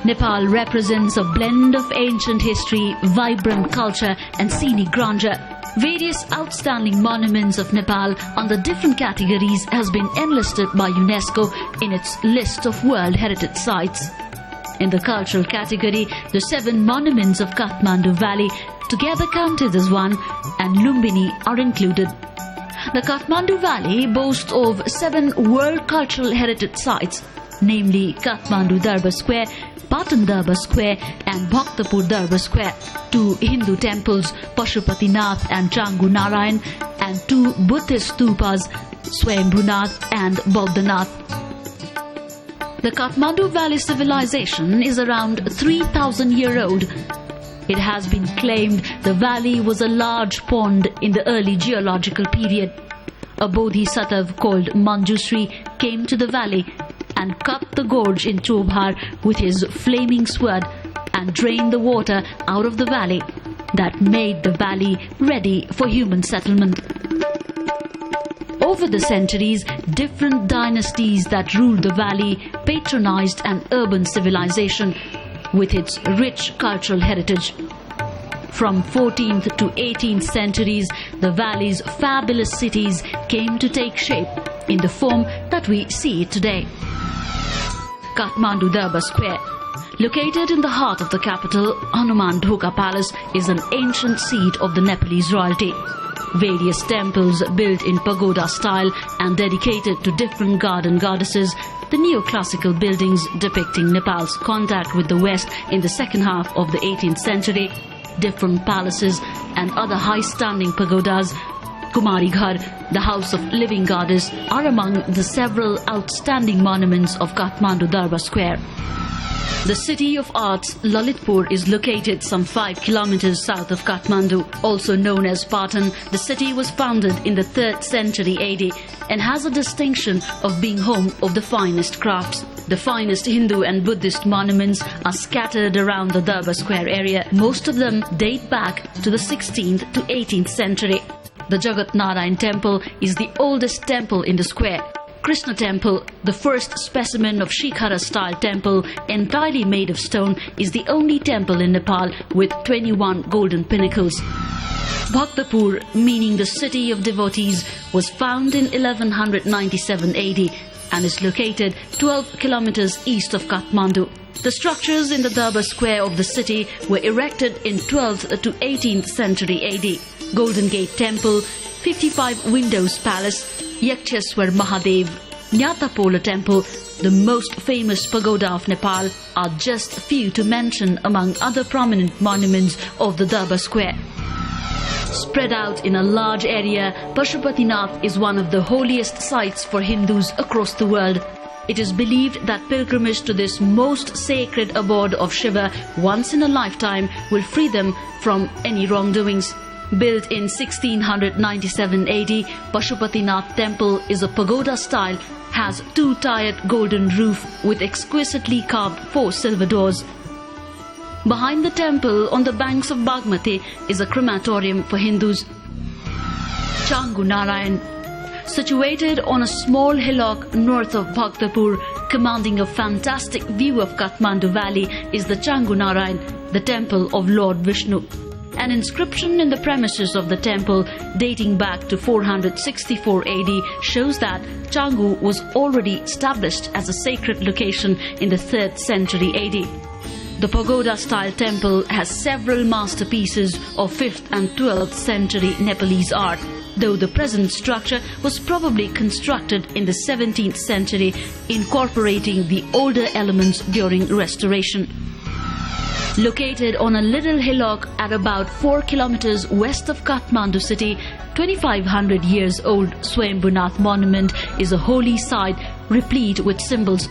Nepal represents a blend of ancient history, vibrant culture and scenic grandeur. Various outstanding monuments of Nepal under different categories has been enlisted by UNESCO in its list of World Heritage Sites. In the cultural category, the 7 monuments of Kathmandu Valley, together counted as one, and Lumbini are included. The Kathmandu Valley boasts of 7 World Cultural Heritage Sites, namely Kathmandu Darbar Square, Patan Darbar Square and Bhaktapur Darbar Square, 2 Hindu temples, Pashupatinath and Changu Narayan, and 2 Buddhist stupas, Swayambhunath and Bodhanath. The Kathmandu Valley civilization is around 3,000-year-old. It has been claimed the valley was a large pond in the early geological period. A bodhisattva called Manjusri came to the valley and cut the gorge in Chobhar with his flaming sword and drained the water out of the valley. That made the valley ready for human settlement. Over the centuries, different dynasties that ruled the valley patronized an urban civilization with its rich cultural heritage. From 14th to 18th centuries, the valley's fabulous cities came to take shape in the form that we see today. Kathmandu Darbar Square. Located in the heart of the capital, Hanuman Dhoka Palace is an ancient seat of the Nepalese royalty. Various temples built in pagoda style and dedicated to different god and goddesses, the neoclassical buildings depicting Nepal's contact with the West in the second half of the 18th century, different palaces and other high-standing pagodas, Kumari Ghar, the house of living goddess, are among the several outstanding monuments of Kathmandu Darbar Square. The city of arts, Lalitpur, is located some 5 kilometers south of Kathmandu. Also known as Patan, the city was founded in the 3rd century AD and has a distinction of being home of the finest crafts. The finest Hindu and Buddhist monuments are scattered around the Darbar Square area. Most of them date back to the 16th to 18th century. The Jagat Narayan temple is the oldest temple in the square. Krishna temple, the first specimen of Shikhara-style temple entirely made of stone, is the only temple in Nepal with 21 golden pinnacles. Bhaktapur, meaning the city of devotees, was found in 1197 AD and is located 12 kilometers east of Kathmandu. The structures in the Darbar Square of the city were erected in 12th to 18th century AD. Golden Gate Temple, 55 Windows Palace, Yaksheswar Mahadev, Nyatapola Temple, the most famous pagoda of Nepal, are just a few to mention among other prominent monuments of the Darbar Square. Spread out in a large area, Pashupatinath is one of the holiest sites for Hindus across the world. It is believed that pilgrimage to this most sacred abode of Shiva once in a lifetime will free them from any wrongdoings. Built in 1697 AD, Pashupatinath temple is a pagoda style, has 2-tiered golden roof with exquisitely carved 4 silver doors. Behind the temple, on the banks of Bagmati, is a crematorium for Hindus. Changu Narayan. Situated on a small hillock north of Bhaktapur, commanding a fantastic view of Kathmandu Valley, is the Changu Narayan, the temple of Lord Vishnu. An inscription in the premises of the temple dating back to 464 AD shows that Changu was already established as a sacred location in the 3rd century AD. The pagoda-style temple has several masterpieces of 5th and 12th century Nepalese art, though the present structure was probably constructed in the 17th century, incorporating the older elements during restoration. Located on a little hillock at about 4 kilometers west of Kathmandu city, 2500 years old Swayambhunath monument is a holy site replete with symbols.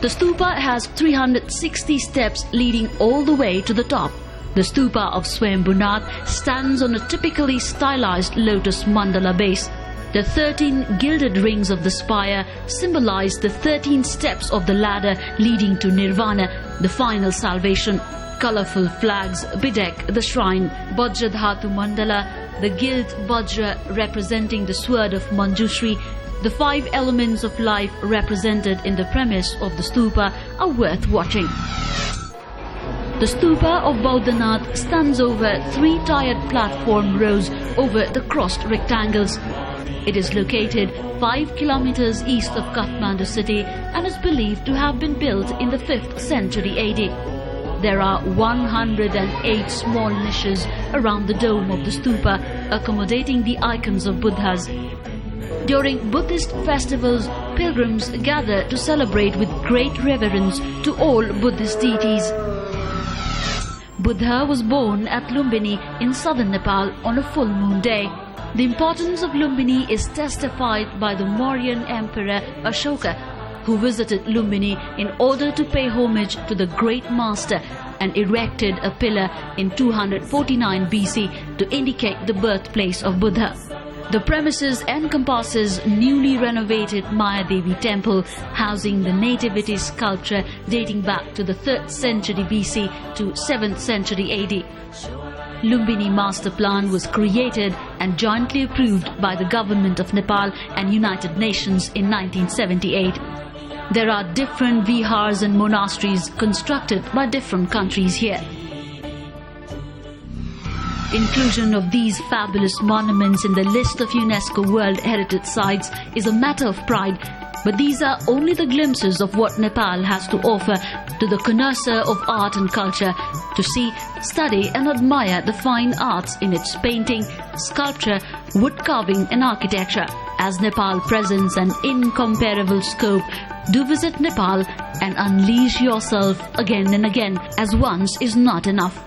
The stupa has 360 steps leading all the way to the top. The stupa of Swayambhunath stands on a typically stylized lotus mandala base. The 13 gilded rings of the spire symbolize the 13 steps of the ladder leading to nirvana, the final salvation. Colorful flags bedeck the shrine. Vajradhatu Mandala, the gilt Vajra representing the sword of Manjushri, The 5 elements of life represented in the premise of the stupa are worth watching. The stupa of Bodhanath stands over 3 tiered platform rows over the crossed rectangles. It is located 5 kilometers east of Kathmandu city and is believed to have been built in the 5th century AD. There are 108 small niches around the dome of the stupa, accommodating the icons of Buddhas. During Buddhist festivals, pilgrims gather to celebrate with great reverence to all Buddhist deities. Buddha was born at Lumbini in southern Nepal on a full moon day. The importance of Lumbini is testified by the Mauryan Emperor Ashoka, who visited Lumbini in order to pay homage to the Great Master and erected a pillar in 249 BC to indicate the birthplace of Buddha. The premises encompasses newly renovated Mayadevi temple, housing the nativity sculpture dating back to the 3rd century BC to 7th century AD. Lumbini Master Plan was created and jointly approved by the Government of Nepal and United Nations in 1978. There are different vihars and monasteries constructed by different countries here. Inclusion of these fabulous monuments in the list of UNESCO World Heritage Sites is a matter of pride, but these are only the glimpses of what Nepal has to offer to the connoisseur of art and culture to see, study and admire the fine arts in its painting, sculpture, wood carving and architecture. As Nepal presents an incomparable scope, do visit Nepal and unleash yourself again and again, as once is not enough.